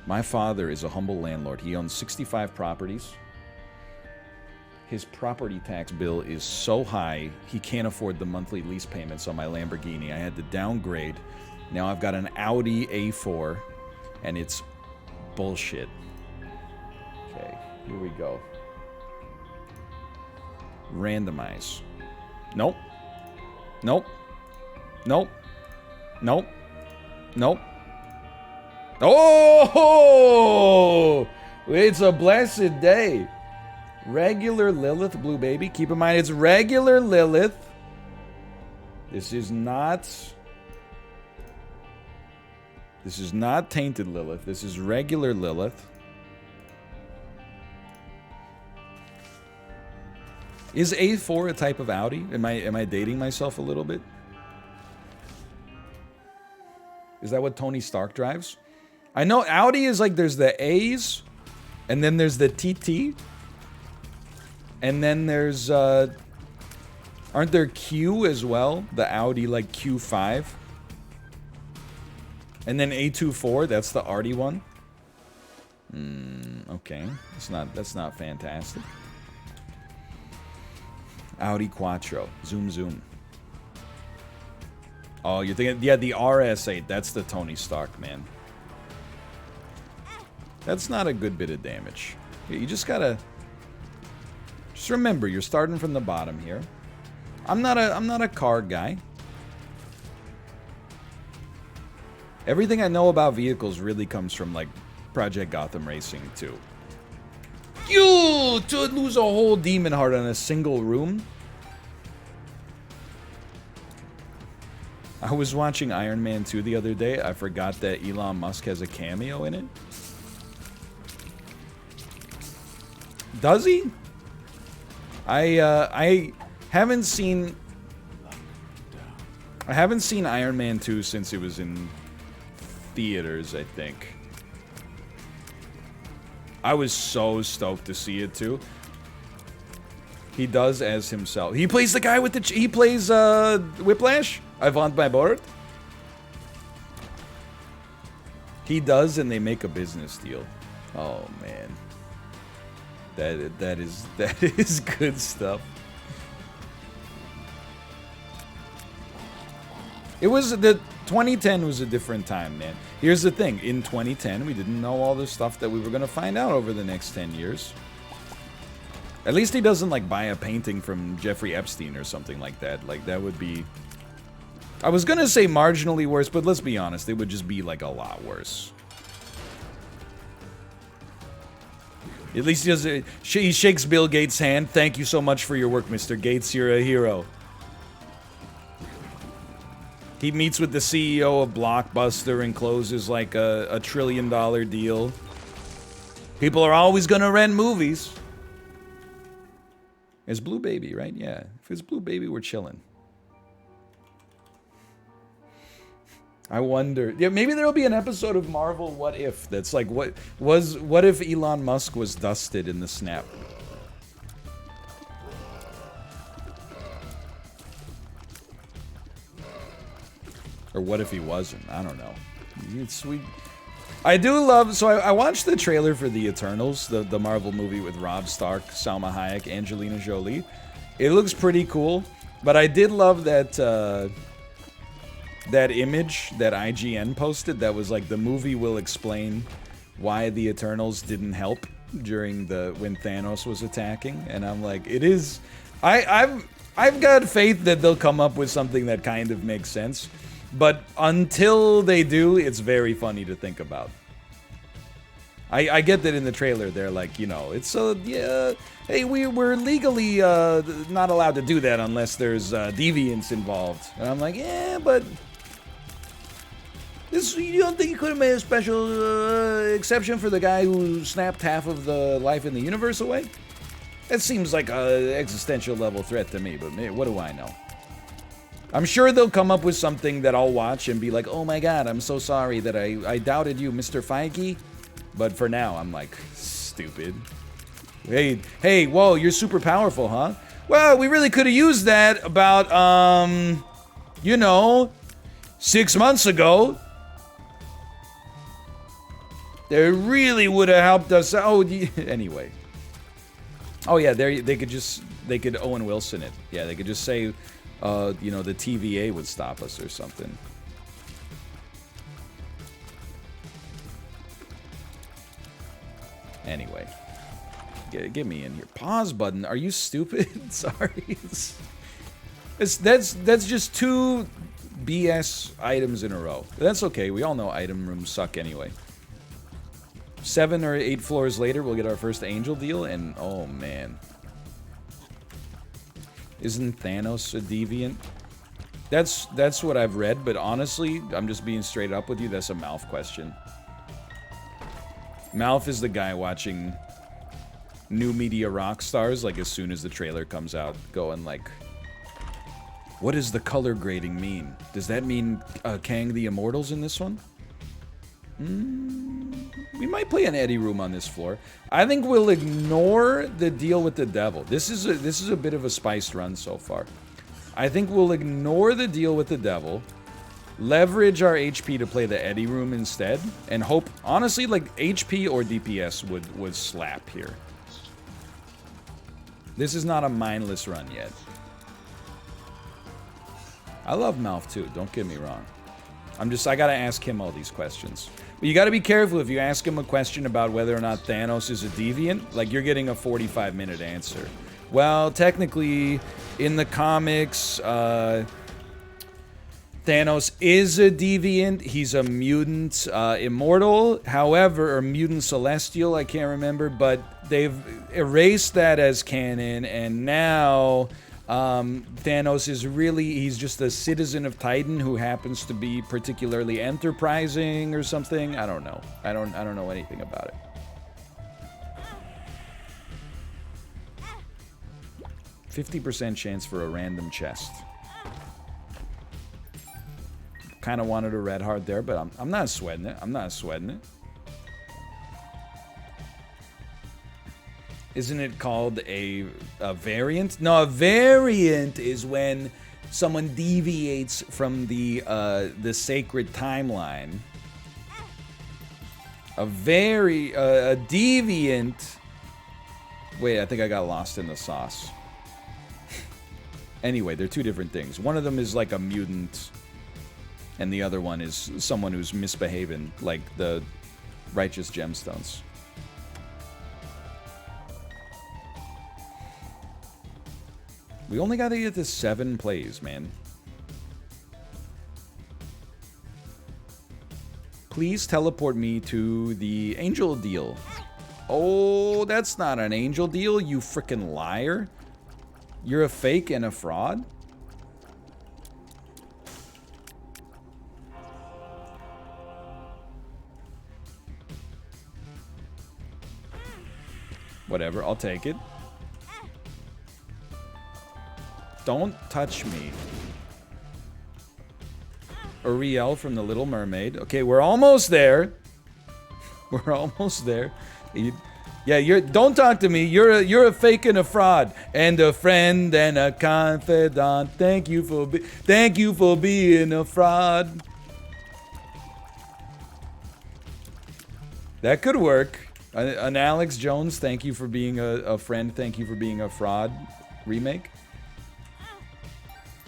My father is a humble landlord. He owns 65 properties. His property tax bill is so high, he can't afford the monthly lease payments on my Lamborghini. I had to downgrade. Now I've got an Audi A4, and it's bullshit. Okay, here we go. Randomize. Nope. Nope. Nope. Nope. Nope. Oh! It's a blessed day. Regular Lilith, Blue Baby. Keep in mind, it's regular Lilith. This is not tainted Lilith. This is regular Lilith. Is A4 a type of Audi? Am I dating myself a little bit? Is that what Tony Stark drives? I know Audi is like there's the A's, and then there's the TT, and then there's aren't there Q as well? The Audi like Q5, and then A24. That's the arty one. Okay, that's not fantastic. Audi Quattro. Zoom, zoom. Oh, you're thinking... Yeah, the RS8. That's the Tony Stark, man. That's not a good bit of damage. You just gotta... Just remember, you're starting from the bottom here. I'm not a car guy. Everything I know about vehicles really comes from, like, Project Gotham Racing 2. You to lose a whole demon heart on a single room. I was watching Iron Man 2 the other day. I forgot that Elon Musk has a cameo in it. Does he? I haven't seen Iron Man 2 since it was in theaters, I think. I was so stoked to see it too. He does as himself. He plays the guy with the... He plays Whiplash. I want my board. He does, and they make a business deal. Oh man, that is good stuff. It was the 2010 was a different time, man. Here's the thing: in 2010, we didn't know all the stuff that we were gonna find out over the next 10 years. At least he doesn't like buy a painting from Jeffrey Epstein or something like that. Like that would be. I was gonna say marginally worse, but let's be honest, it would just be like a lot worse. At least he does. He shakes Bill Gates' hand. Thank you so much for your work, Mr. Gates. You're a hero. He meets with the CEO of Blockbuster and closes like a $1 trillion deal. People are always gonna rent movies. It's Blue Baby, right? Yeah. If it's Blue Baby, we're chilling. I wonder. Yeah, maybe there'll be an episode of Marvel What If that's like what if Elon Musk was dusted in the snap? Or what if he wasn't? I don't know. It's sweet. I do love... So I watched the trailer for The Eternals, the Marvel movie with Rob Stark, Salma Hayek, Angelina Jolie. It looks pretty cool, but I did love that that image that IGN posted that was like the movie will explain why the Eternals didn't help during when Thanos was attacking, and I'm like, it is... I've got faith that they'll come up with something that kind of makes sense. But until they do, it's very funny to think about. I get that in the trailer, they're like, you know, it's yeah, hey, we're legally not allowed to do that unless there's deviants involved. And I'm like, yeah, but you don't think you could have made a special exception for the guy who snapped half of the life in the universe away? That seems like an existential level threat to me, but what do I know? I'm sure they'll come up with something that I'll watch and be like, oh my god, I'm so sorry that I doubted you, Mr. Feige. But for now, I'm like, stupid. Hey, whoa, you're super powerful, huh? Well, we really could have used that about, 6 months ago. They really would have helped us. Oh, anyway. Oh yeah, they could Owen Wilson it. Yeah, they could just say, you know, the TVA would stop us or something. Anyway, get me in here. Pause button. Are you stupid? Sorry. That's just 2 BS items in a row. That's okay. We all know item rooms suck anyway. 7 or 8 floors later, we'll get our first angel deal, and oh man, isn't Thanos a deviant? That's what I've read, but honestly, I'm just being straight up with you. That's a Malf question. Malf is the guy watching new media rock stars, like as soon as the trailer comes out, going like, what does the color grading mean? Does that mean Kang the Immortal's in this one? We might play an Eddie room on this floor. I think we'll ignore the deal with the devil. This is a bit of a spiced run so far. I think we'll ignore the deal with the devil, leverage our HP to play the Eddie room instead, and hope, honestly, like HP or DPS would slap here. This is not a mindless run yet. I love Malf too, don't get me wrong. I gotta ask him all these questions. But you gotta be careful if you ask him a question about whether or not Thanos is a deviant, like you're getting a 45-minute answer. Well, technically, in the comics, Thanos is a deviant. He's a mutant immortal, however, or mutant celestial, I can't remember, but they've erased that as canon, and now Thanos is he's just a citizen of Titan who happens to be particularly enterprising or something. I don't know. I don't know anything about it. %50 chance for a random chest. Kind of wanted a red heart there, but I'm not sweating it. I'm not sweating it. Isn't it called a variant? No, a variant is when someone deviates from the sacred timeline. A deviant. Wait, I think I got lost in the sauce. Anyway, they're 2 different things. One of them is like a mutant, and the other one is someone who's misbehaving, like the righteous gemstones. We only gotta get to 7 plays, man. Please teleport me to the angel deal. Oh, that's not an angel deal, you frickin' liar. You're a fake and a fraud? Whatever, I'll take it. Don't touch me. Ariel from The Little Mermaid. Okay, we're almost there. We're almost there. Don't talk to me. You're a fake and a fraud, and a friend and a confidant. Thank you for being a fraud. That could work. An Alex Jones, thank you for being a friend. Thank you for being a fraud remake.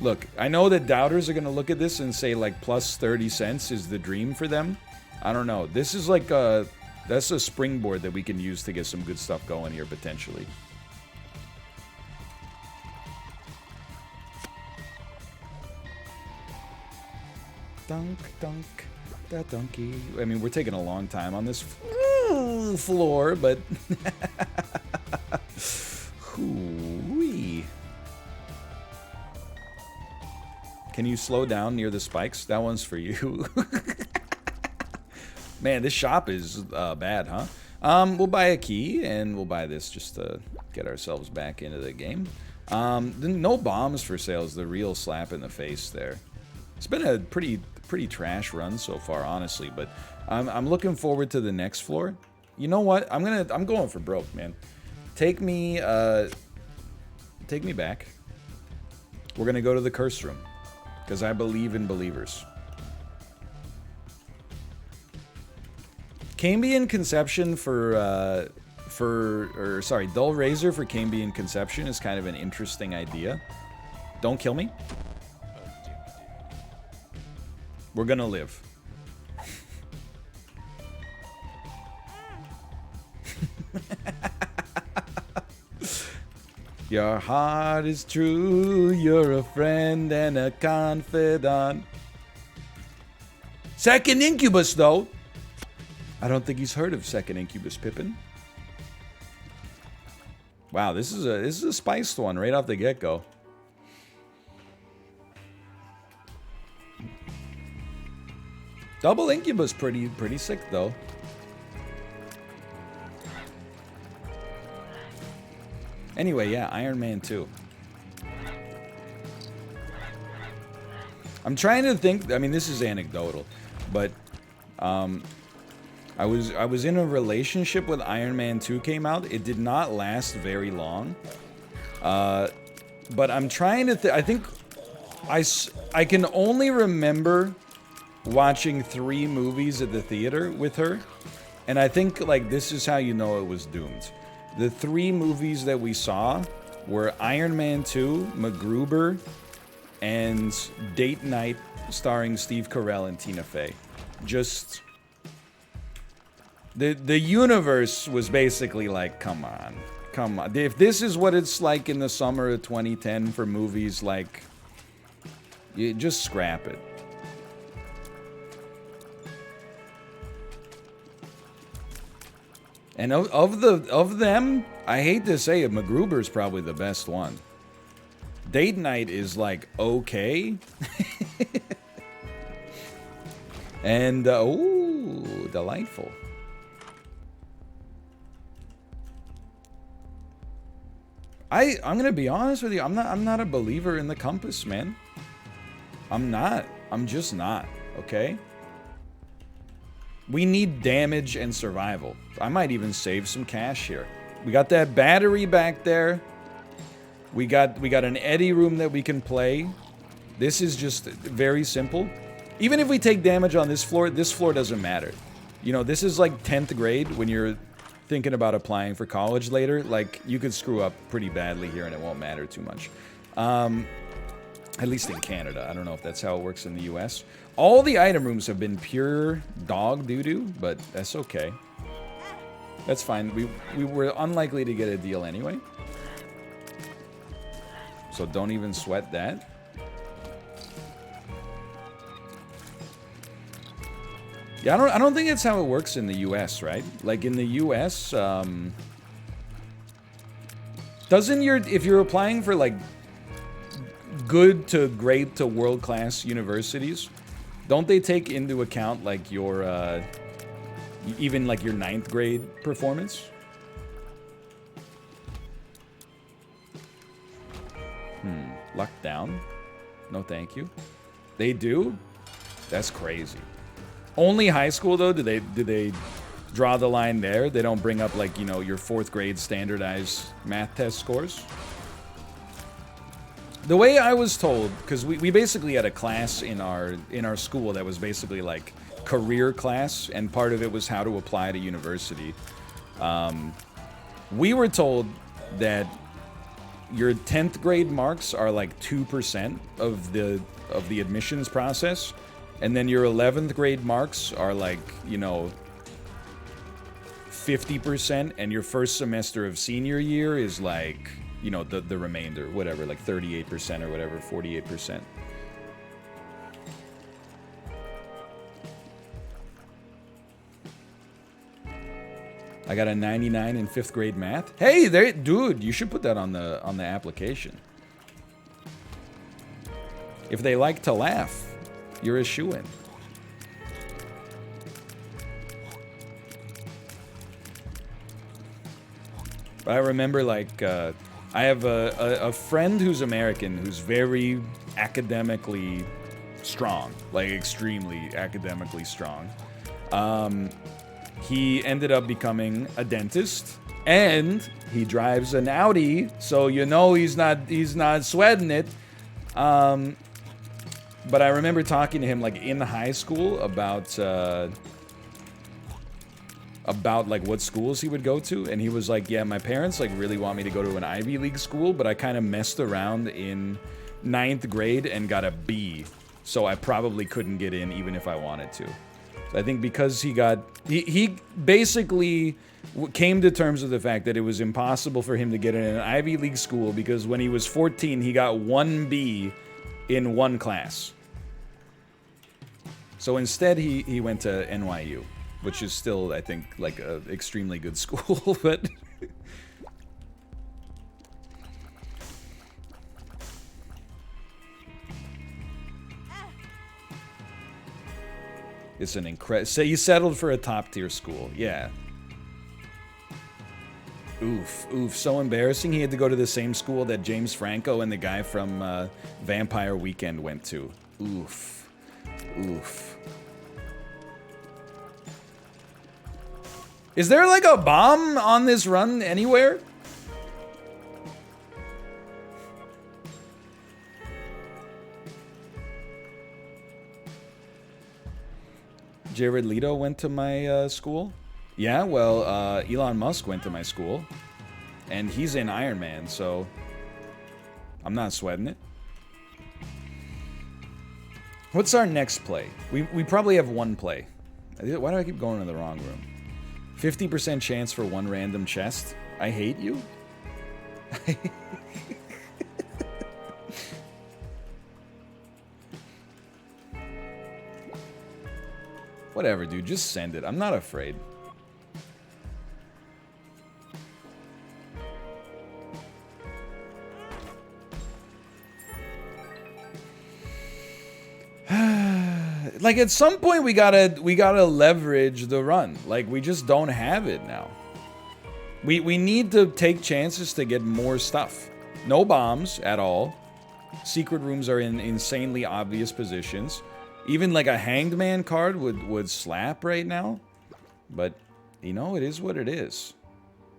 Look, I know that doubters are going to look at this and say, like, plus 30 cents is the dream for them. I don't know. This is like that's a springboard that we can use to get some good stuff going here, potentially. Dunk, dunk, that donkey. I mean, we're taking a long time on this floor, but... Hoo-wee. Can you slow down near the spikes? That one's for you. Man, this shop is bad, huh? We'll buy a key, and we'll buy this just to get ourselves back into the game. No bombs for sale is the real slap in the face there. It's been a pretty trash run so far, honestly, but I'm looking forward to the next floor. You know what? I'm going for broke, man. Take me back. We're gonna go to the curse room. Because I believe in believers. Cambion Conception Dull Razor for Cambion Conception is kind of an interesting idea. Don't kill me. We're gonna live. Your heart is true, you're a friend and a confidant. Second Incubus, though. I don't think he's heard of Second Incubus, Pippin. Wow, this is a spiced one right off the get-go. Double Incubus pretty sick though. Anyway, yeah, Iron Man 2. I'm trying to think. I mean, this is anecdotal, but I was in a relationship when Iron Man 2 came out. It did not last very long. But I'm trying to I think I can only remember watching 3 movies at the theater with her, and I think like this is how you know it was doomed. The 3 movies that we saw were Iron Man 2, MacGruber, and Date Night starring Steve Carell and Tina Fey. Just the universe was basically like, come on. If this is what it's like in the summer of 2010 for movies, like, you just scrap it. And of them, I hate to say it, MacGruber's probably the best one. Date Night is like okay. And ooh, delightful. I'm gonna be honest with you. I'm not a believer in the compass, man. I'm not. I'm just not. Okay. We need damage and survival. I might even save some cash here. We got that battery back there. We got an Eddie room that we can play. This is just very simple. Even if we take damage on this floor doesn't matter. You know, this is like 10th grade when you're thinking about applying for college later. Like, you could screw up pretty badly here and it won't matter too much. At least in Canada. I don't know if that's how it works in the US. All the item rooms have been pure dog doo-doo, but that's okay. That's fine. We were unlikely to get a deal anyway. So don't even sweat that. Yeah, I don't think that's how it works in the US, right? Like in the US, if you're applying for like good to great to world-class universities, don't they take into account like your even like your 9th grade performance? Luck down? No thank you. They do? That's crazy. Only high school though? Do they draw the line there? They don't bring up like, you know, your 4th grade standardized math test scores? The way I was told, because we basically had a class in our school that was basically like career class, and part of it was how to apply to university. We were told that your 10th grade marks are like 2% of the admissions process, and then your 11th grade marks are like, you know, 50%, and your first semester of senior year is like, you know, the remainder, whatever, like 38% or whatever, 48%. I got a 99 in 5th grade math. Hey, there, dude, you should put that on the application. If they like to laugh, you're a shoo-in. But I remember, like, I have a friend who's American who's very academically strong, like extremely academically strong. He ended up becoming a dentist, and he drives an Audi, so you know he's not sweating it. But I remember talking to him like in high school about about like what schools he would go to, and he was like, yeah, my parents like really want me to go to an Ivy League school, but I kind of messed around in 9th grade and got a B, so I probably couldn't get in even if I wanted to. So I think because he basically came to terms with the fact that it was impossible for him to get in an Ivy League school because when he was 14 he got 1B in one class. So instead he went to NYU, which is still, I think, like an extremely good school, but... It's an incredible... So you settled for a top-tier school, yeah. Oof, so embarrassing. He had to go to the same school that James Franco and the guy from Vampire Weekend went to. Oof. Is there like a bomb on this run anywhere? Jared Leto went to my school? Yeah, well, Elon Musk went to my school. And he's in Iron Man, so I'm not sweating it. What's our next play? We probably have one play. Why do I keep going in the wrong room? 50% chance for one random chest. I hate you? Whatever, dude. Just send it. I'm not afraid. Like at some point we gotta leverage the run. Like we just don't have it now. We need to take chances to get more stuff. No bombs at all. Secret rooms are in insanely obvious positions. Even like a hanged man card would slap right now. But you know, it is what it is.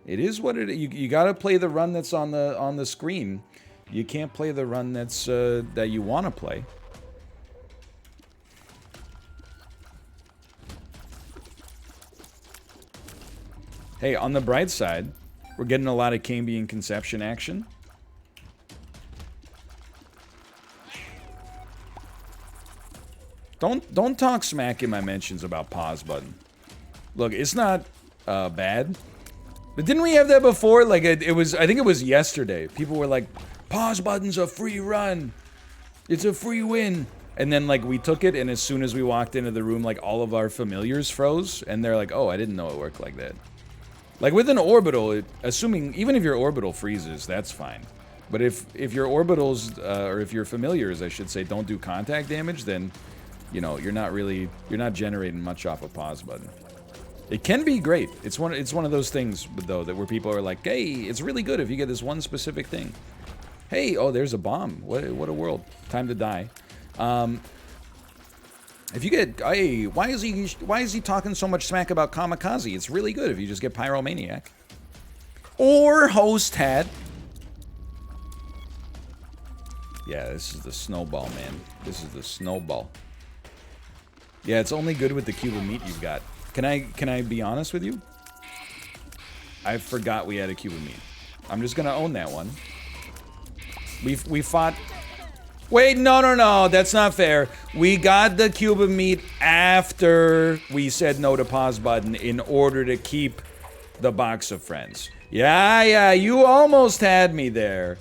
It is what it is. You gotta play the run that's on the screen. You can't play the run that's that you want to play. Hey, on the bright side, we're getting a lot of Cambion Conception action. Don't talk smack in my mentions about pause button. Look, it's not bad. But didn't we have that before? Like it was, I think it was yesterday. People were like, pause button's a free run. It's a free win. And then like we took it, and as soon as we walked into the room, like all of our familiars froze, and they're like, oh, I didn't know it worked like that. Like with an orbital, assuming even if your orbital freezes, that's fine. But if your orbitals or if your familiars, I should say, don't do contact damage, then you know you're not generating much off a pause button. It can be great. It's one of those things though that where people are like, hey, it's really good if you get this one specific thing. Hey, oh, there's a bomb. What a world. Time to die. If you get, hey, why is he talking so much smack about Kamikaze? It's really good if you just get Pyromaniac. Or Host Hat. Yeah, this is the snowball, man. This is the snowball. Yeah, it's only good with the cube of meat you've got. Can I be honest with you? I forgot we had a cube of meat. I'm just gonna own that one. We fought. Wait, no, that's not fair. We got the cube of meat after we said no to pause button in order to keep the box of friends. Yeah, you almost had me there.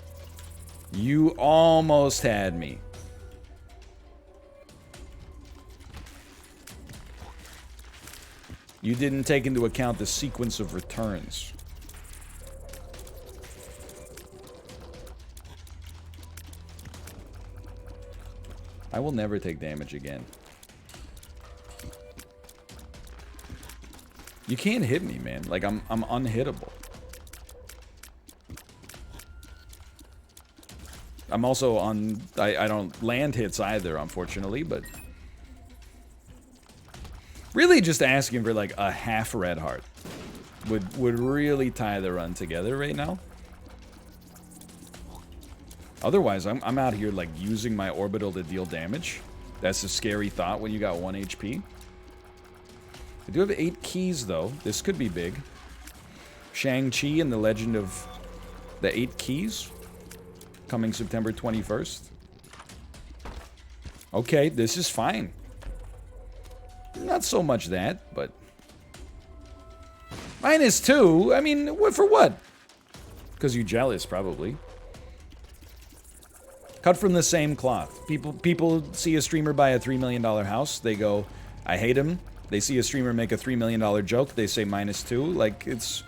You almost had me. You didn't take into account the sequence of returns. I will never take damage again. You can't hit me, man. Like, I'm unhittable. I'm also on... I don't land hits either, unfortunately, but... Really just asking for, like, a half red heart would really tie the run together right now. Otherwise, I'm out here, like, using my orbital to deal damage. That's a scary thought when you got 1 HP. I do have 8 keys, though. This could be big. Shang-Chi and the Legend of the 8 Keys. Coming September 21st. Okay, this is fine. Not so much that, but... -2? I mean, for what? Because you're jealous, probably. Cut from the same cloth. People see a streamer buy a $3 million house. They go, I hate him. They see a streamer make a $3 million joke. They say -2. Like, it's...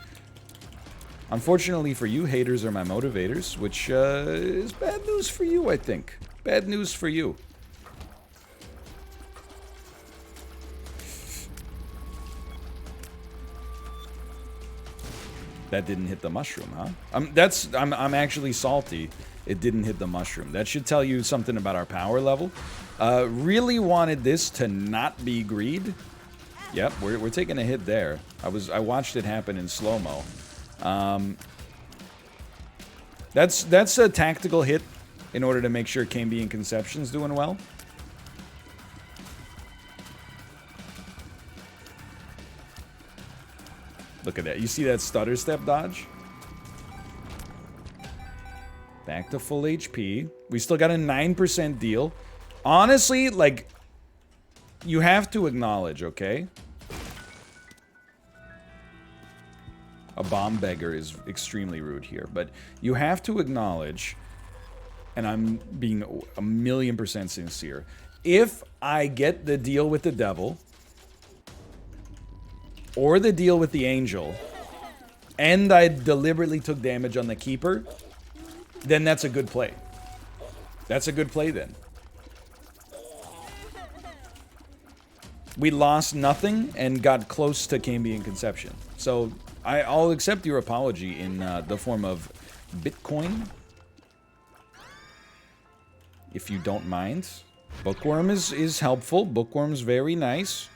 Unfortunately for you, haters are my motivators, which is bad news for you, I think. Bad news for you. That didn't hit the mushroom, huh? I'm actually salty. It didn't hit the mushroom. That should tell you something about our power level. Really wanted this to not be greed. Yep, we're taking a hit there. I watched it happen in slow-mo. That's a tactical hit in order to make sure Cambion Conception's doing well. Look at that. You see that stutter step dodge? Back to full HP. We still got a 9% deal. Honestly, like, you have to acknowledge, okay? A bomb beggar is extremely rude here, but you have to acknowledge, and I'm being 1,000,000% sincere, if I get the deal with the devil, or the deal with the angel, and I deliberately took damage on the keeper, then that's a good play. That's a good play then. We lost nothing and got close to Cambion Conception. So I'll accept your apology in the form of Bitcoin, if you don't mind. Bookworm is helpful. Bookworm's very nice.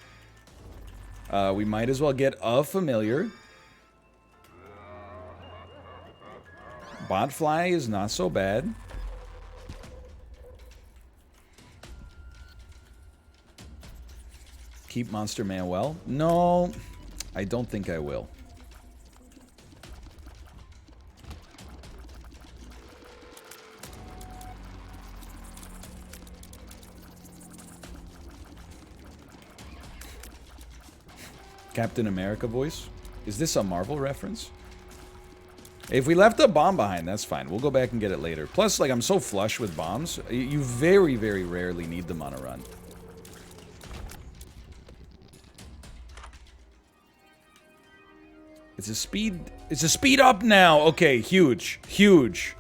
We might as well get a familiar. Botfly is not so bad. Keep Monster Man well? No, I don't think I will. Captain America voice? Is this a Marvel reference? If we left a bomb behind, that's fine. We'll go back and get it later. Plus, like, I'm so flush with bombs. You very, very rarely need them on a run. It's a speed up now. Okay, huge. Huge.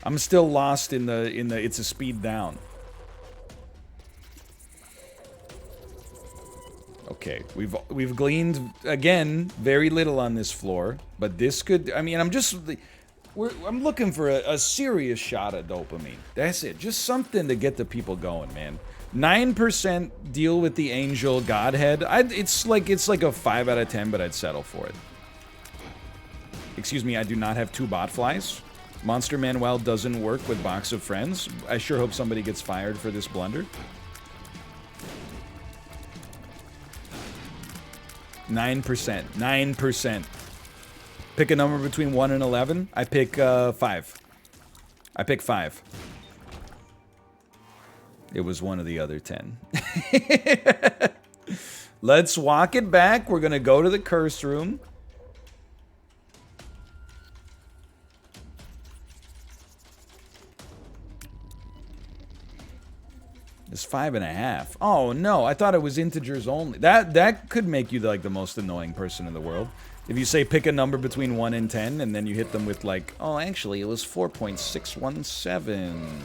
I'm still lost in the it's a speed down. Okay, we've gleaned again very little on this floor, but this could. I mean, I'm looking for a serious shot of dopamine. That's it, just something to get the people going, man. 9% deal with the angel godhead. It's like a 5 out of 10, but I'd settle for it. Excuse me, I do not have 2 botflies. Monster Manuel doesn't work with Box of Friends. I sure hope somebody gets fired for this blunder. 9%. 9%. Pick a number between 1 and 11. I pick 5. I pick 5. It was one of the other 10. Let's walk it back. We're going to go to the curse room. It's 5.5. Oh no, I thought it was integers only. That could make you like the most annoying person in the world. If you say pick a number between 1 and 10, and then you hit them with like, oh, actually it was 4.617.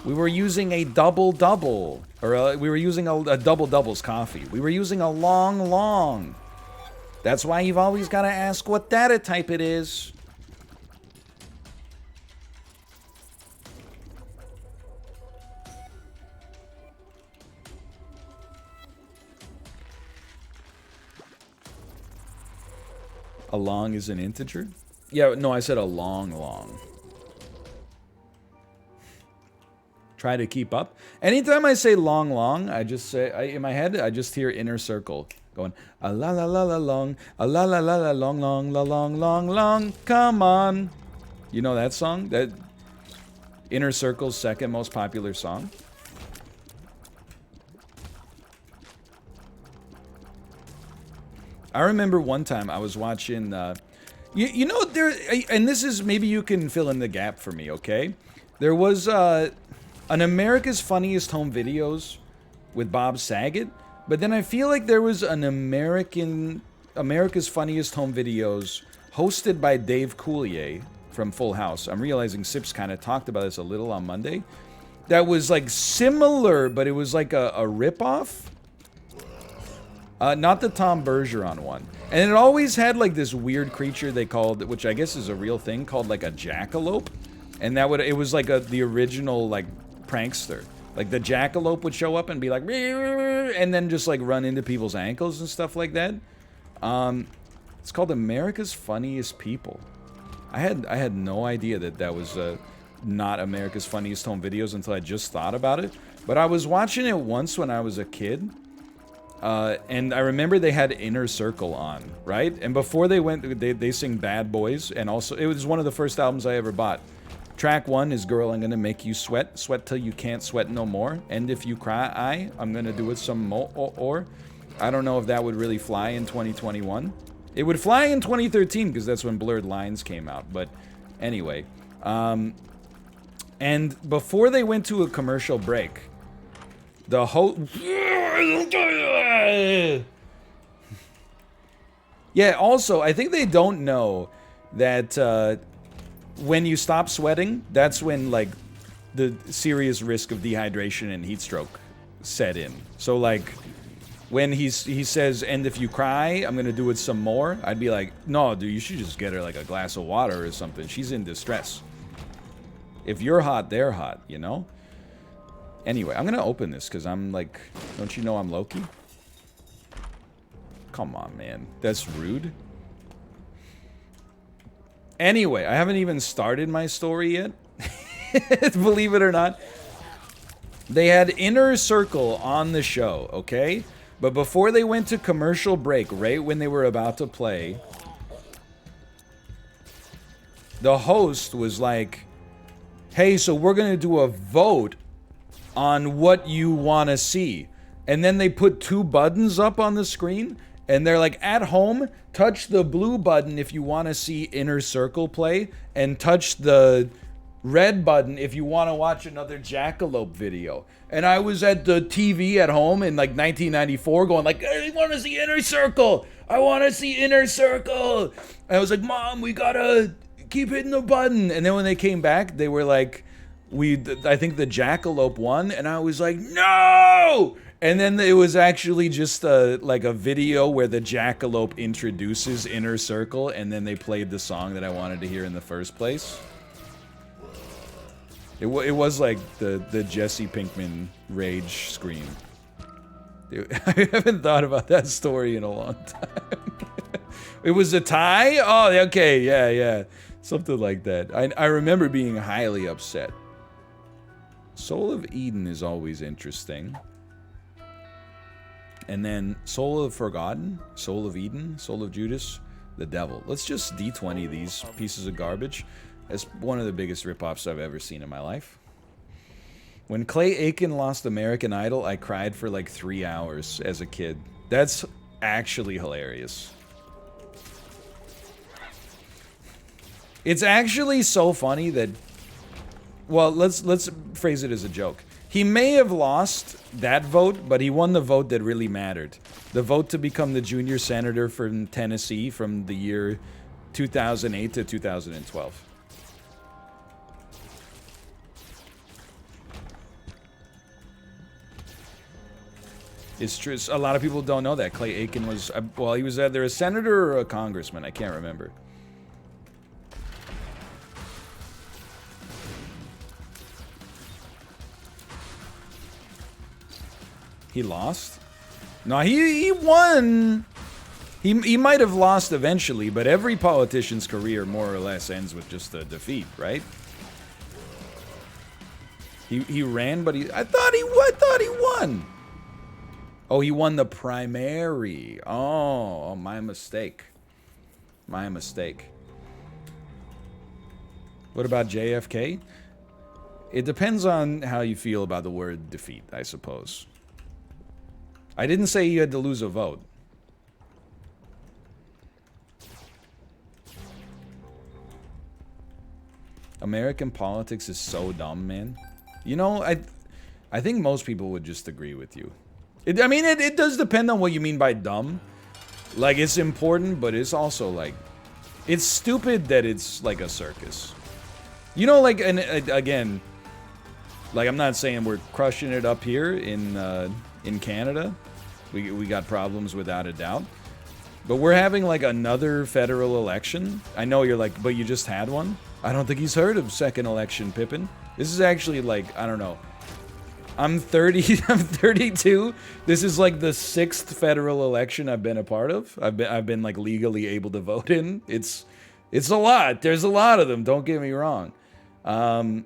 We were using a double-double. Or we were using a double-doubles coffee. We were using a long. That's why you've always got to ask what data type it is. A long is an integer? Yeah, no, I said a long. try to keep up. Anytime I say long, long, I just say, in my head, I just hear Inner Circle going, a la la la la long, a la la la la long, long, la long, long, long, come on. You know that song? That Inner Circle's second most popular song? I remember one time I was watching, you know, there, and this is, maybe you can fill in the gap for me, okay? There was an America's Funniest Home Videos with Bob Saget, but then I feel like there was an America's Funniest Home Videos hosted by Dave Coulier from Full House. I'm realizing Sips kind of talked about this a little on Monday. That was like similar, but it was like a ripoff. Not the Tom Bergeron one. And it always had like this weird creature they called, which I guess is a real thing, called like a jackalope. And it was like the original like prankster. Like the jackalope would show up and be like, and then just like run into people's ankles and stuff like that. It's called America's Funniest People. I had no idea that was not America's Funniest Home Videos until I just thought about it. But I was watching it once when I was a kid. And I remember they had Inner Circle on, right? And before they went, they sing Bad Boys, and also, it was one of the first albums I ever bought. Track 1 is Girl, I'm Gonna Make You Sweat, Sweat Till You Can't Sweat No More, and If You Cry, I'm Gonna Do It Some More, or I don't know if that would really fly in 2021. It would fly in 2013, because that's when Blurred Lines came out, but anyway. And before they went to a commercial break, the yeah, also, I think they don't know that when you stop sweating, that's when, like, the serious risk of dehydration and heat stroke set in. So, like, when he says, and if you cry, I'm gonna do it some more, I'd be like, no, dude, you should just get her, like, a glass of water or something. She's in distress. If you're hot, they're hot, you know? Anyway, I'm gonna open this, because I'm, like, don't you know I'm Loki? Come on, man. That's rude. Anyway, I haven't even started my story yet. Believe it or not. They had Inner Circle on the show, okay? But before they went to commercial break, right when they were about to play, the host was like, hey, so we're gonna do a vote on what you want to see. And then they put 2 buttons up on the screen, and they're like, at home, touch the blue button if you want to see Inner Circle play, and touch the red button if you want to watch another jackalope video. And I was at the TV at home in like 1994 going like, I want to see Inner Circle! I want to see Inner Circle! And I was like, Mom, we gotta keep hitting the button. And then when they came back, they were like, I think the jackalope won, and I was like, no! And then it was actually just like a video where the jackalope introduces Inner Circle, and then they played the song that I wanted to hear in the first place. It was like the Jesse Pinkman rage scream. I haven't thought about that story in a long time. It was a tie? Oh, okay, yeah. Something like that. I remember being highly upset. Soul of Eden is always interesting. And then Soul of Forgotten, Soul of Eden, Soul of Judas, the Devil. Let's just D20 these pieces of garbage. That's one of the biggest ripoffs I've ever seen in my life. When Clay Aiken lost American Idol, I cried for like 3 hours as a kid. That's actually hilarious. It's actually so funny that, well, let's phrase it as a joke. He may have lost that vote, but he won the vote that really mattered. The vote to become the junior senator from Tennessee from the year 2008 to 2012. It's true. A lot of people don't know that. Clay Aiken was, well, he was either a senator or a congressman. I can't remember. He lost? No, he won. He might have lost eventually, but every politician's career more or less ends with just a defeat, right? He ran, but I thought he won. Oh, he won the primary. Oh, my mistake. My mistake. What about JFK? It depends on how you feel about the word defeat, I suppose. I didn't say you had to lose a vote. American politics is so dumb, man. You know, I think most people would just agree with you. I mean, it does depend on what you mean by dumb. Like, it's important, but it's also, like... It's stupid that it's, like, a circus. You know, like, and again... Like, I'm not saying we're crushing it up here in Canada. We got problems without a doubt. But we're having, like, another federal election. I know you're like, but you just had one? I don't think he's heard of second election, Pippin. This is actually, like, I don't know. I'm 30. I'm 32. This is like the 6th federal election I've been a part of. I've been like legally able to vote in. It's a lot. There's a lot of them. Don't get me wrong. All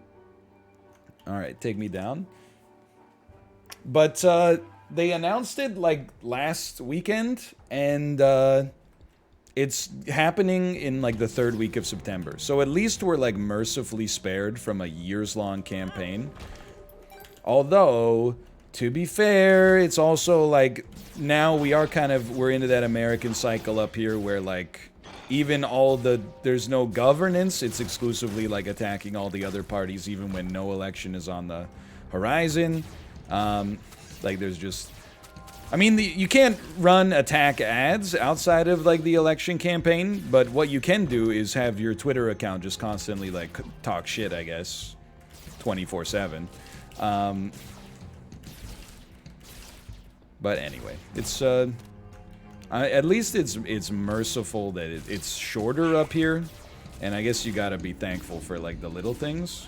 right, take me down. But they announced it like last weekend, and it's happening in like the 3rd week of September. So at least we're like mercifully spared from a years-long campaign. Although, to be fair, it's also like, now we're into that American cycle up here where like, even there's no governance, it's exclusively like attacking all the other parties even when no election is on the horizon. Like there's just, I mean, you can't run attack ads outside of like the election campaign, but what you can do is have your Twitter account just constantly like talk shit, I guess, 24/7. But anyway, it's at least it's merciful that it's shorter up here, and I guess you gotta be thankful for like the little things,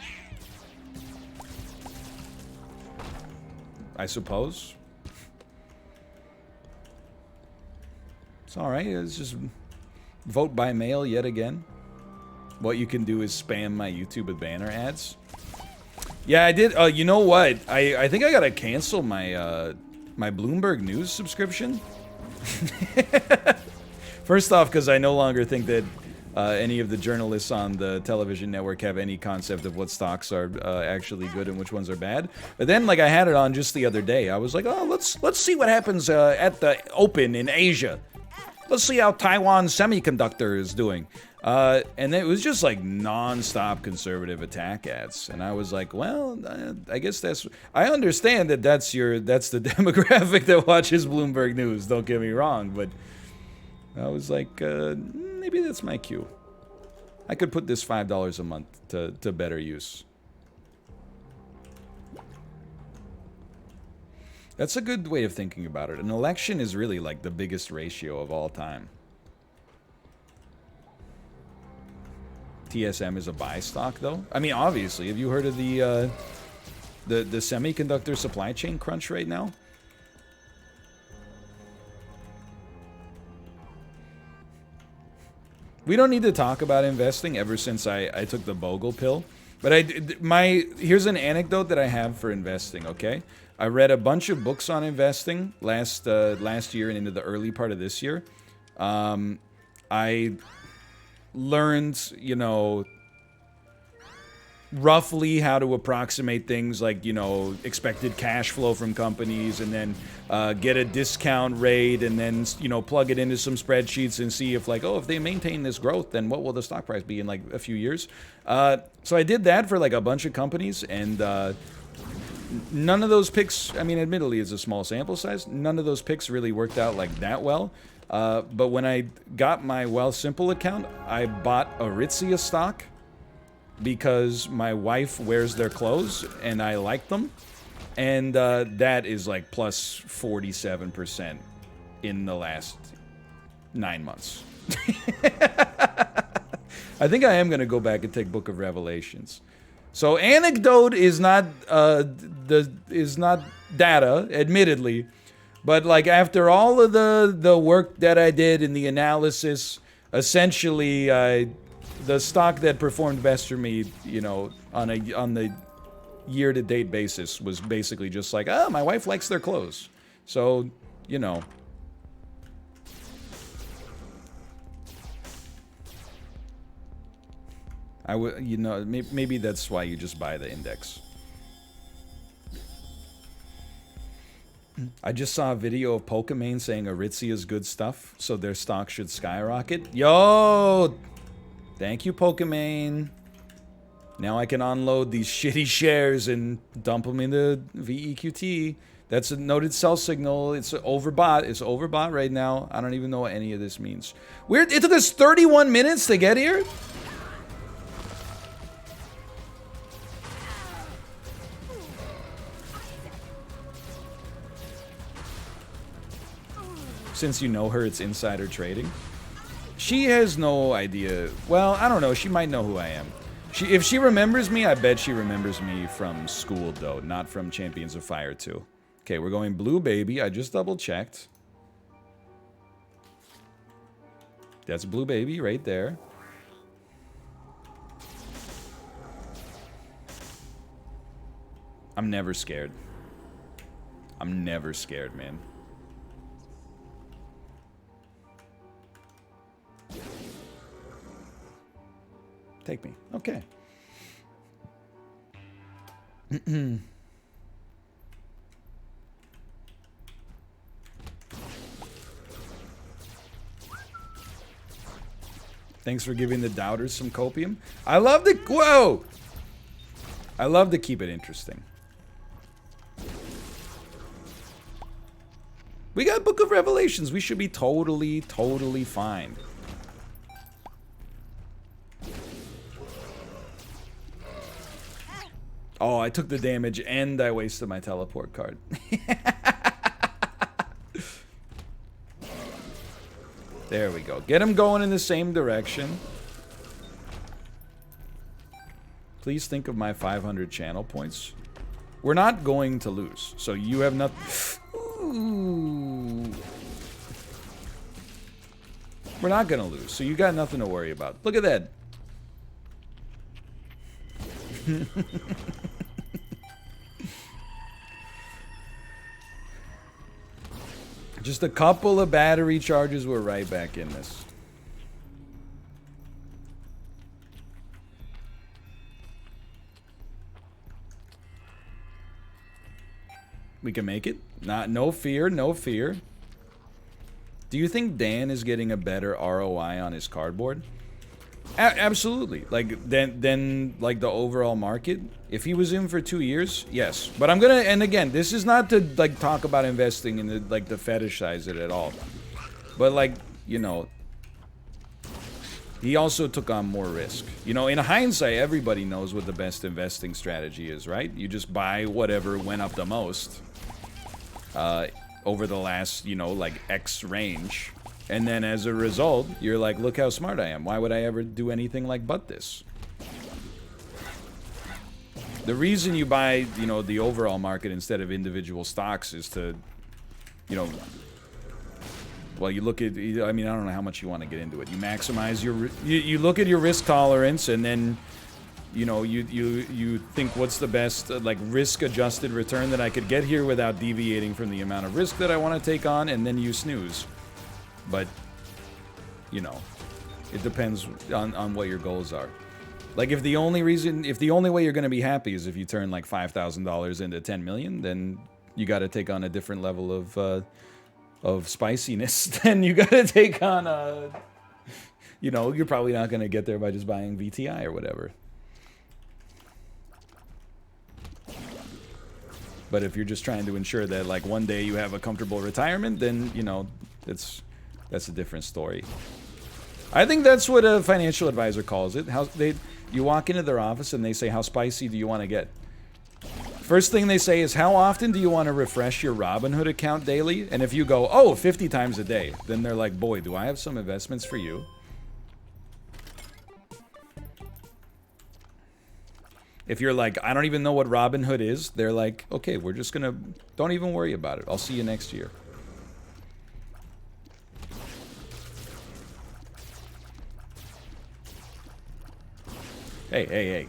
I suppose. It's all right. It's just vote by mail yet again. What you can do is spam my YouTube with banner ads. Yeah, I did. You know what? I think I gotta cancel my my Bloomberg News subscription. First off, because I no longer think that any of the journalists on the television network have any concept of what stocks are actually good and which ones are bad. But then, like, I had it on just the other day. I was like, oh, let's see what happens at the Open in Asia. Let's see how Taiwan Semiconductor is doing. And it was just like non-stop conservative attack ads, and I was like, well, I guess I understand that that's the demographic that watches Bloomberg News. Don't get me wrong, but I was like, maybe that's my cue. I could put this $5 a month to better use. That's a good way of thinking about it. An election is really like the biggest ratio of all time. TSM is a buy stock, though. I mean, obviously, have you heard of the semiconductor supply chain crunch right now? We don't need to talk about investing ever since I took the Bogle pill. But here's an anecdote that I have for investing, okay? I read a bunch of books on investing last year and into the early part of this year. I learned, you know, roughly how to approximate things like, you know, expected cash flow from companies, and then get a discount rate, and then, you know, plug it into some spreadsheets and see if, like, oh, if they maintain this growth, then what will the stock price be in like a few years? So I did that for like a bunch of companies, and none of those picks, I mean, admittedly it's a small sample size, none of those picks really worked out like that well. But when I got my Wealthsimple account, I bought Aritzia stock because my wife wears their clothes and I like them. And that is like plus 47% in the last 9 months. I think I am going to go back and take Book of Revelations. So Anecdote is not data, admittedly. But like after all of the work that I did in the analysis, essentially the stock that performed best for me, you know, on the year-to-date basis was basically just like, oh, my wife likes their clothes. So, you know. I would, you know, maybe that's why you just buy the index. I just saw a video of Pokimane saying Aritzia's good stuff, so their stock should skyrocket. Yo! Thank you, Pokimane. Now I can unload these shitty shares and dump them into VEQT. That's a noted sell signal. It's overbought. It's overbought right now. I don't even know what any of this means. Weird. It took us 31 minutes to get here? Since you know her, it's insider trading. She has no idea. Well, I don't know. She might know who I am. If she remembers me, I bet she remembers me from school, though, not from Champions of Fire 2. Okay, we're going blue, baby. I just double-checked. That's blue, baby, right there. I'm never scared. I'm never scared, man. Take me. Okay. Thanks for giving the doubters some copium. I love the... Whoa! I love to keep it interesting. We got Book of Revelations. We should be totally, totally fine. Oh, I took the damage and I wasted my teleport card. There we go. Get him going in the same direction. Please think of my 500 channel points. We're not going to lose, so you have nothing. We're not going to lose, so you got nothing to worry about. Look at that. Just a couple of battery charges, we're right back in this. We can make it. No fear, no fear. Do you think Dan is getting a better ROI on his cardboard? Absolutely. Like then like the overall market. If he was in for 2 years, yes. But I'm gonna, and again, this is not to like talk about investing in the like to fetishize it at all. But like, you know, he also took on more risk. You know, in hindsight, everybody knows what the best investing strategy is, right? You just buy whatever went up the most over the last, you know, like X range. And then as a result, you're like, look how smart I am. Why would I ever do anything like but this? The reason you buy, you know, the overall market instead of individual stocks is to, you know, well, you look at, I mean, I don't know how much you want to get into it. You maximize your, you look at your risk tolerance and then, you know, you think what's the best, like, risk-adjusted return that I could get here without deviating from the amount of risk that I want to take on, and then you snooze. But, you know, it depends on what your goals are. Like, if the only way you're going to be happy is if you turn, like, $5,000 into 10 million, then you got to take on a different level of spiciness. Then you got to take on, you know, you're probably not going to get there by just buying VTI or whatever. But if you're just trying to ensure that, like, one day you have a comfortable retirement, then, you know, that's a different story. I think that's what a financial advisor calls it. You walk into their office and they say, how spicy do you want to get? First thing they say is, how often do you want to refresh your Robinhood account daily? And if you go, oh, 50 times a day, then they're like, boy, do I have some investments for you. If you're like, I don't even know what Robinhood is, they're like, okay, we're just gonna, don't even worry about it. I'll see you next year. Hey, hey, hey.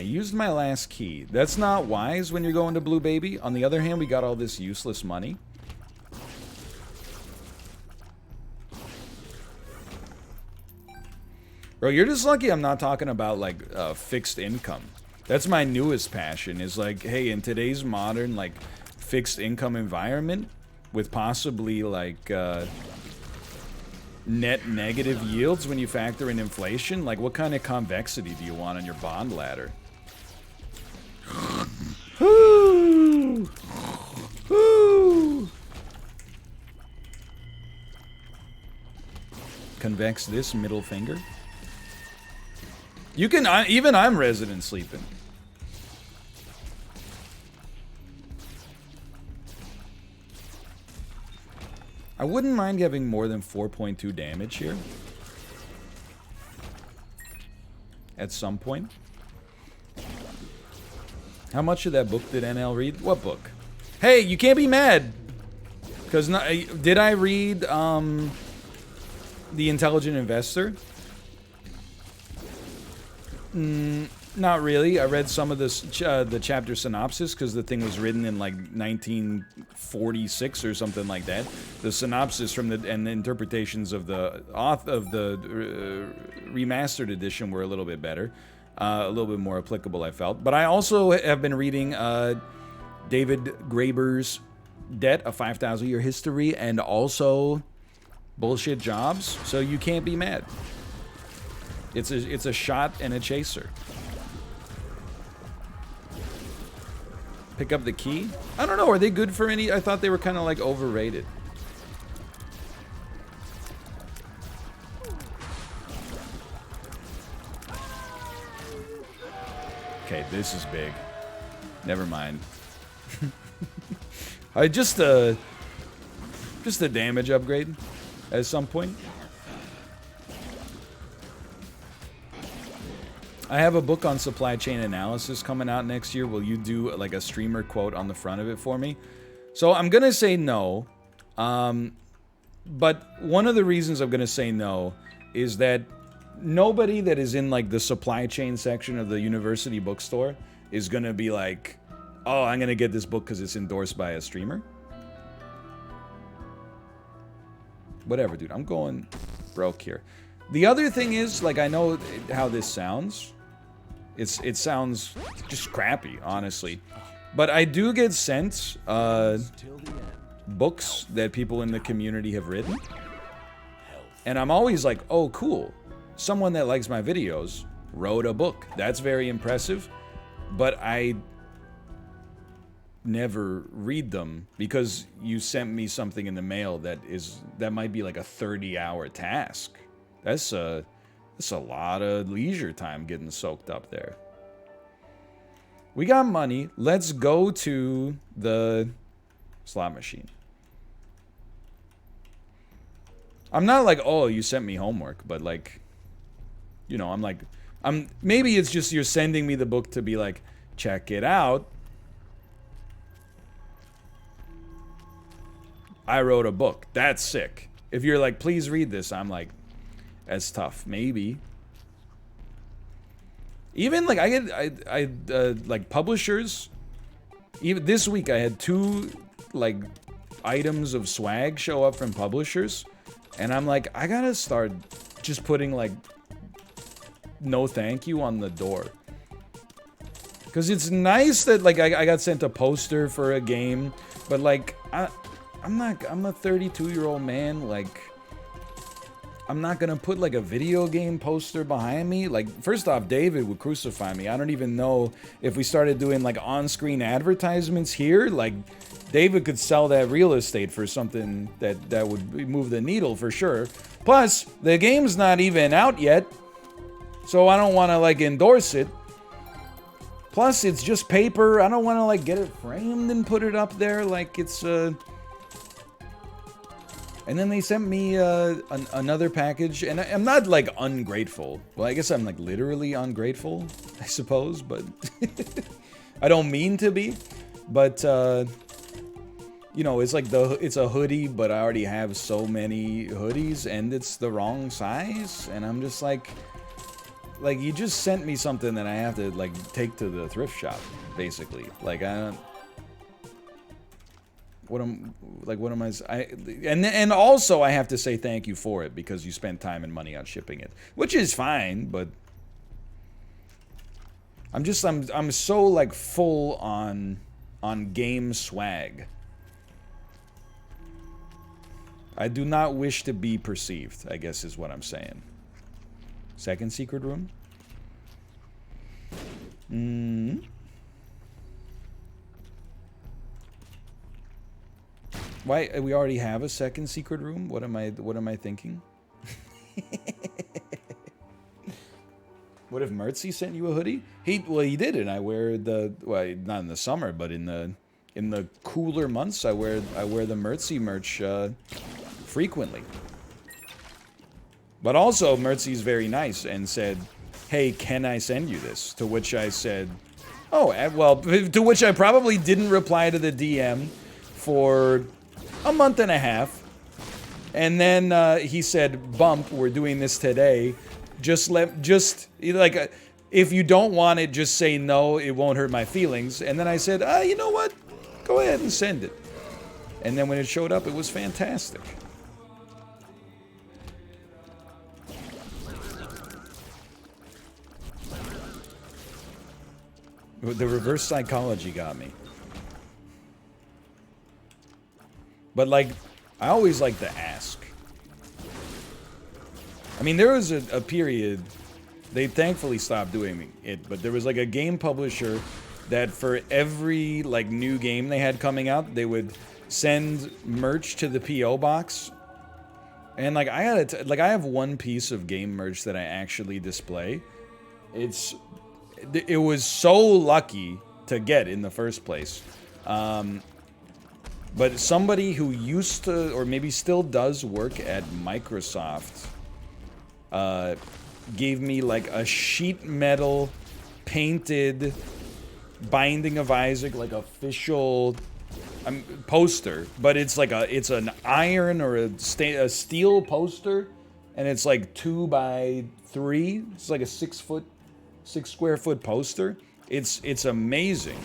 used my last key. That's not wise when you're going to Blue Baby. On the other hand, we got all this useless money. Bro, you're just lucky I'm not talking about, like, fixed income. That's my newest passion, is like, hey, in today's modern, like, fixed income environment, with possibly, like, net negative yields when you factor in inflation, like, what kind of convexity do you want on your bond ladder? Woo! Woo! Convex this middle finger. You can, even I'm resident sleeping. I wouldn't mind having more than 4.2 damage here. At some point. How much of that book did NL read? What book? Hey, you can't be mad! Because, did I read, The Intelligent Investor? Not really. I read some of this, the chapter synopsis, because the thing was written in like 1946 or something like that. The synopsis from and the interpretations of the remastered edition were a little bit better, a little bit more applicable, I felt. But I also have been reading David Graeber's Debt: A 5,000 Year History, and also Bullshit Jobs. So you can't be mad. It's a shot and a chaser. Pick up the key? I don't know, are they good for any? I thought they were kind of like overrated. Okay, this is big. Never mind. Just a damage upgrade at some point. I have a book on supply chain analysis coming out next year. Will you do like a streamer quote on the front of it for me? So I'm gonna say no, but one of the reasons I'm gonna say no is that nobody that is in like the supply chain section of the university bookstore is gonna be like, oh, I'm gonna get this book because it's endorsed by a streamer. Whatever, dude. I'm going broke here. The other thing is, like, I know how this sounds. It sounds just crappy, honestly. But I do get sent books that people in the community have written. And I'm always like, oh, cool. Someone that likes my videos wrote a book. That's very impressive. But I never read them because you sent me something in the mail that might be like a 30-hour task. That's a lot of leisure time getting soaked up there. We got money. Let's go to the slot machine. I'm not like, oh, you sent me homework, but like, you know, maybe it's just you're sending me the book to be like, check it out. I wrote a book. That's sick. If you're like, please read this, I'm like, that's tough. Maybe. Even like I like publishers. Even this week I had 2 like items of swag show up from publishers, and I'm like, I gotta start just putting like no thank you on the door. Cause it's nice that like I got sent a poster for a game, but like I'm a 32-year-old man, like I'm not gonna put like a video game poster behind me. Like, first off, David would crucify me. I don't even know if we started doing like on-screen advertisements here, like David could sell that real estate for something that would move the needle for sure. Plus, the game's not even out yet, so I don't want to like endorse it. Plus, it's just paper. I don't want to like get it framed and put it up there like it's And then they sent me another package, and I'm not like ungrateful. Well, I guess I'm like literally ungrateful, I suppose, but I don't mean to be. But you know, it's like it's a hoodie, but I already have so many hoodies, and it's the wrong size, and I'm just like, like, you just sent me something that I have to, like, take to the thrift shop, basically. Like, I don't... What am I... And also, I have to say thank you for it, because you spent time and money on shipping it. Which is fine, but... I'm so, like, full on game swag. I do not wish to be perceived, I guess is what I'm saying. Second secret room? Why, we already have a second secret room? What am I thinking? What if Mertzy sent you a hoodie? Well, he did, and I wear the, well, not in the summer, but in the cooler months, I wear the Mertzy merch frequently. But also, Mertzy's very nice and said, "Hey, can I send you this?" To which I said, "Oh, well," to which I probably didn't reply to the DM for a month and a half. And then he said, "Bump, we're doing this today. Just like, if you don't want it, just say no, it won't hurt my feelings." And then I said, you know what? Go ahead and send it. And then when it showed up, it was fantastic. The reverse psychology got me. But, like, I always like to ask. I mean, there was a period, they thankfully stopped doing it, but there was, like, a game publisher that for every, like, new game they had coming out, they would send merch to the P.O. box. And, like, I have one piece of game merch that I actually display. It was so lucky to get in the first place. But somebody who used to, or maybe still does work at Microsoft, gave me like a sheet metal painted Binding of Isaac, like official poster. But it's like it's an iron or a steel poster, and it's like 2 by 3. It's like a 6 square foot poster. It's amazing.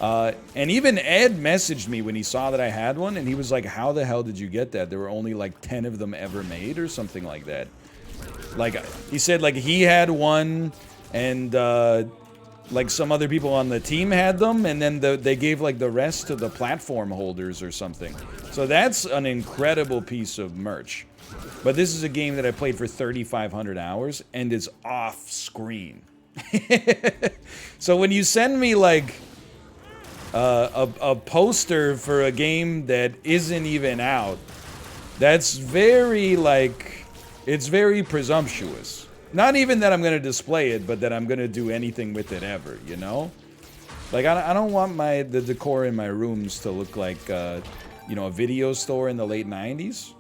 And even Ed messaged me when he saw that I had one, and he was like, "How the hell did you get that? There were only like 10 of them ever made," or something like that. Like, he said, like, he had one, and like some other people on the team had them, and then they gave like the rest to the platform holders or something. So that's an incredible piece of merch. But this is a game that I played for 3,500 hours, and it's off screen. So when you send me like a poster for a game that isn't even out, that's very, like, it's very presumptuous. Not even that I'm gonna display it, but that I'm gonna do anything with it ever, you know? Like, I don't want the decor in my rooms to look like, you know, a video store in the late 90s.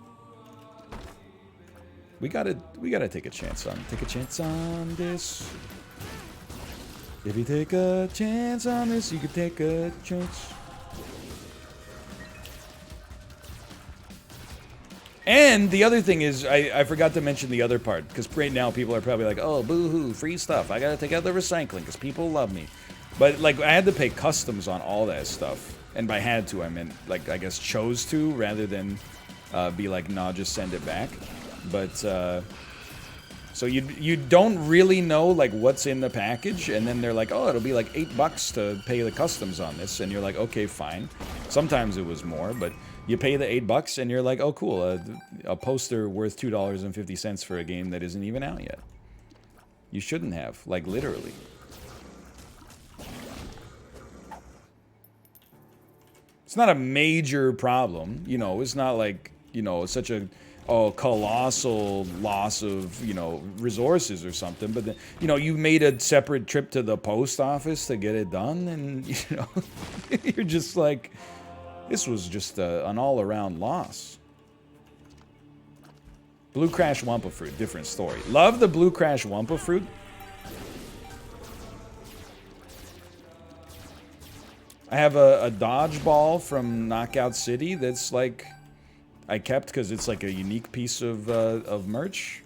We gotta take a chance on this. If you take a chance on this, you can take a chance. And the other thing is, I forgot to mention the other part, because right now people are probably like, "Oh, boo-hoo, free stuff. I gotta take out the recycling, because people love me." But, like, I had to pay customs on all that stuff. And by had to, I meant, like, I guess chose to, rather than be like, "Nah, just send it back." But, so you don't really know, like, what's in the package, and then they're like, "Oh, it'll be like $8 to pay the customs on this," and you're like, "Okay, fine." Sometimes it was more, but you pay the $8, and you're like, "Oh, cool, a poster worth $2.50 for a game that isn't even out yet." You shouldn't have, like, literally. It's not a major problem, you know. It's not like, you know, such a colossal loss of, you know, resources or something, but then, you know, you made a separate trip to the post office to get it done, and, you know, you're just like, this was just an all-around loss. Blue Crash Wumpa Fruit, different story. Love the Blue Crash Wumpa Fruit. I have a dodgeball from Knockout City that's like, I kept because it's like a unique piece of merch.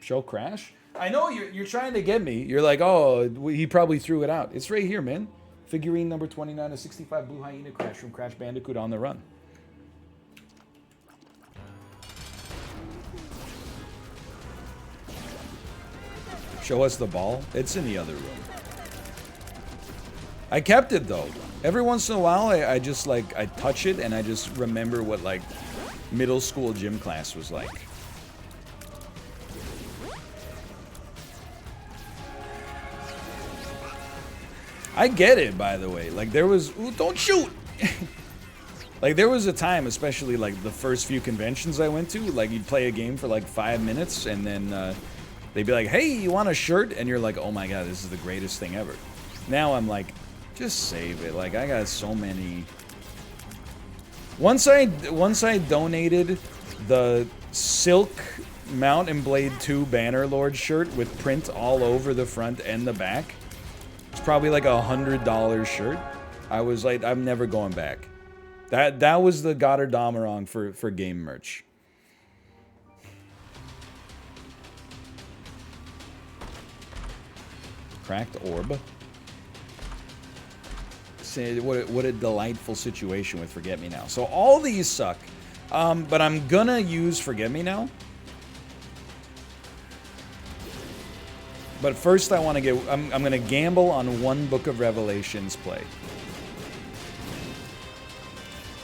Show Crash? I know you're trying to get me. You're like, oh, he probably threw it out. It's right here, man. Figurine number 29 of 65 Blue Hyena Crash from Crash Bandicoot on the Run. Show us the ball. It's in the other room. I kept it though. Every once in a while, I just like, I touch it and I just remember what like middle school gym class was like. I get it, by the way. Like there was, ooh, don't shoot. Like there was a time, especially like the first few conventions I went to, like you'd play a game for like 5 minutes and then they'd be like, hey, you want a shirt? And you're like, oh my God, this is the greatest thing ever. Now I'm like, just save it. Like I got so many. Once I donated the Silk Mount and Blade 2 Bannerlord shirt with print all over the front and the back. It's probably like $100 shirt. I was like, I'm never going back. That was the Goddardammerong for game merch. Cracked orb. Say what a delightful situation with Forget Me Now. So all these suck, but I'm gonna use Forget Me Now. But first I want to get, I'm going to gamble on one Book of Revelations play.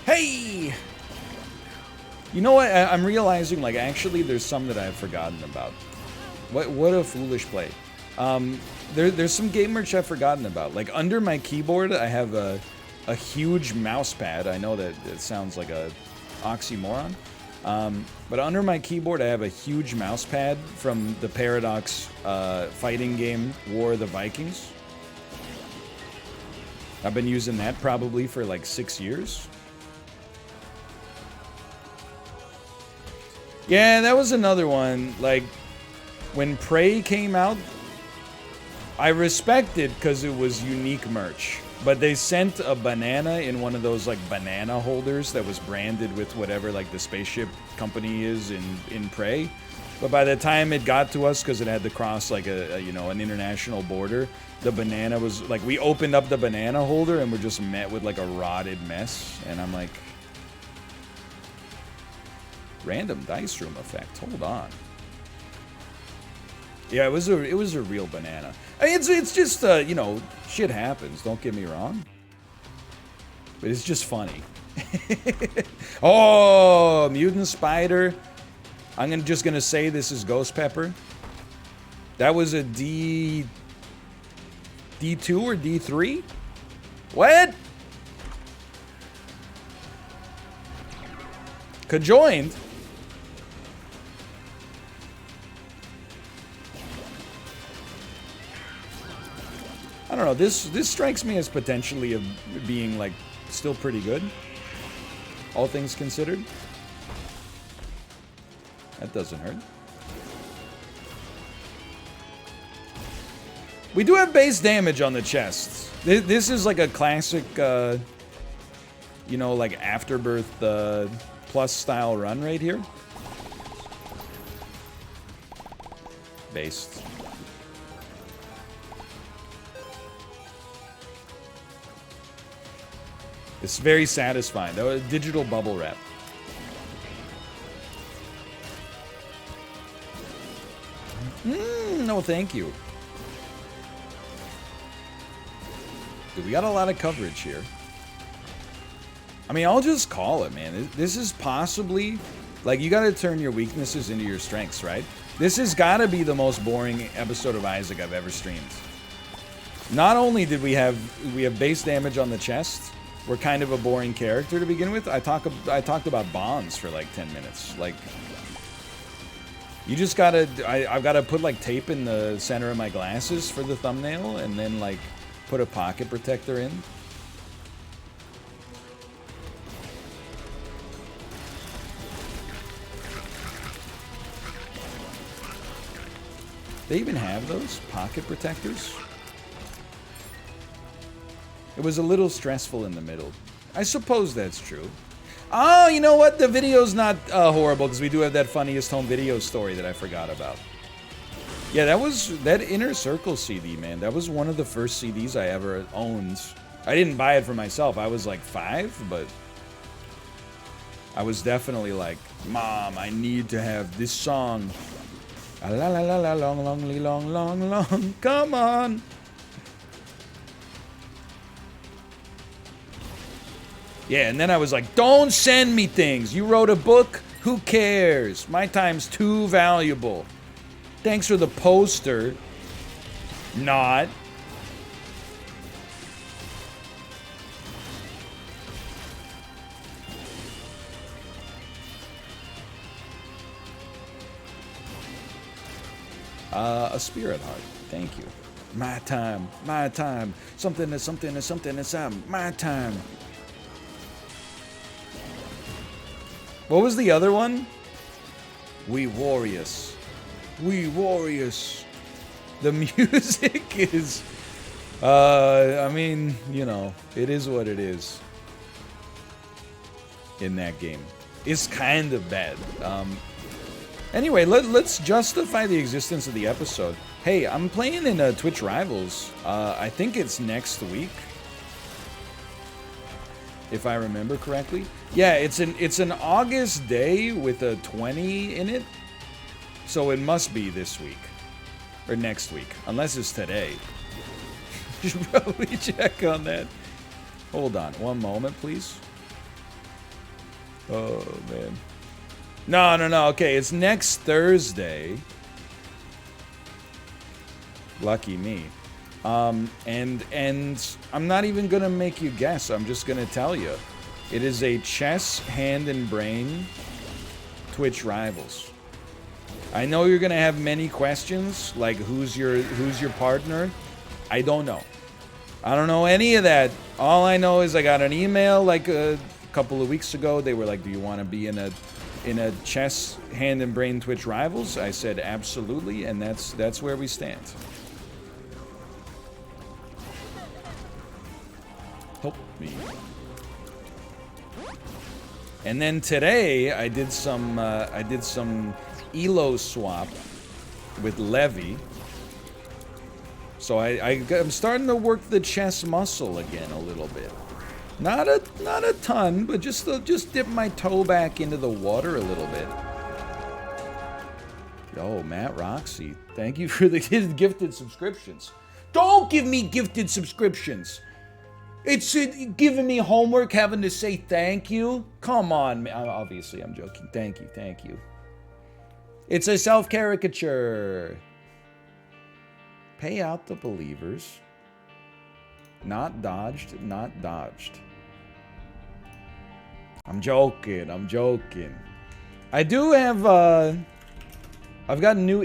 Hey! You know what? I'm realizing, like, actually there's some that I've forgotten about. What a foolish play. There's some game merch I've forgotten about. Like, under my keyboard, I have a huge mouse pad. I know that it sounds like a oxymoron. But under my keyboard, I have a huge mouse pad from the Paradox fighting game War of the Vikings. I've been using that probably for like 6 years. Yeah, that was another one. Like, when Prey came out, I respected because it was unique merch. But they sent a banana in one of those, like, banana holders that was branded with whatever, like, the spaceship company is in Prey. But by the time it got to us, because it had to cross, like, you know, an international border, the banana was, like, we opened up the banana holder and we're just met with, like, a rotted mess. And I'm like, random dice room effect. Hold on. Yeah, it was a real banana. I mean, it's just you know, shit happens. Don't get me wrong, but it's just funny. Oh, mutant spider. I'm just gonna say this is Ghost Pepper. That was a D2 or D3. What? Conjoined. I don't know, this strikes me as potentially of being, like, still pretty good. All things considered. That doesn't hurt. We do have base damage on the chests. This is like a classic, you know, like Afterbirth plus style run right here. Based. It's very satisfying. That was digital bubble wrap. No, thank you. Dude, we got a lot of coverage here. I mean, I'll just call it, man. This is possibly, like, you gotta turn your weaknesses into your strengths, right? This has gotta be the most boring episode of Isaac I've ever streamed. Not only did we have base damage on the chest, we're kind of a boring character to begin with. I talked about bonds for like 10 minutes. Like, you just gotta, I've gotta put like tape in the center of my glasses for the thumbnail and then like put a pocket protector in. They even have those pocket protectors? It was a little stressful in the middle. I suppose that's true. Oh, you know what? The video's not horrible because we do have that funniest home video story that I forgot about. Yeah, that was that Inner Circle CD, man. That was one of the first CDs I ever owned. I didn't buy it for myself. I was like 5, but I was definitely like, Mom, I need to have this song. La la la la long, long, long, long, long. Come on. Yeah, and then I was like, don't send me things. You wrote a book? Who cares? My time's too valuable. Thanks for the poster. Not. A spirit heart. Thank you. My time. My time. Something is something is something is something. My time. What was the other one? We Warriors. We Warriors. The music is... I mean, you know, it is what it is. In that game. It's kind of bad. Anyway, let's justify the existence of the episode. Hey, I'm playing in Twitch Rivals. I think it's next week. If I remember correctly. Yeah, it's an August day with a 20 in it. So it must be this week. Or next week. Unless it's today. Should probably check on that. Hold on. One moment, please. Oh, man. No. Okay, it's next Thursday. Lucky me. And I'm not even gonna make you guess. I'm just gonna tell you. It is a chess, hand, and brain Twitch Rivals. I know you're gonna have many questions, like who's your partner? I don't know. I don't know any of that. All I know is I got an email like a couple of weeks ago. They were like, "Do you want to be in a chess, hand, and brain Twitch Rivals?" I said absolutely, and that's where we stand. Help me. And then today I did some Elo swap with Levy. So I'm starting to work the chess muscle again a little bit. Not a ton, but just dip my toe back into the water a little bit. Yo, Matt Roxy, thank you for the gifted subscriptions. Don't give me gifted subscriptions. It's giving me homework, having to say thank you. Come on, man. Obviously, I'm joking. Thank you. It's a self-caricature. Pay out the believers. Not dodged. I'm joking. I do have, I've got new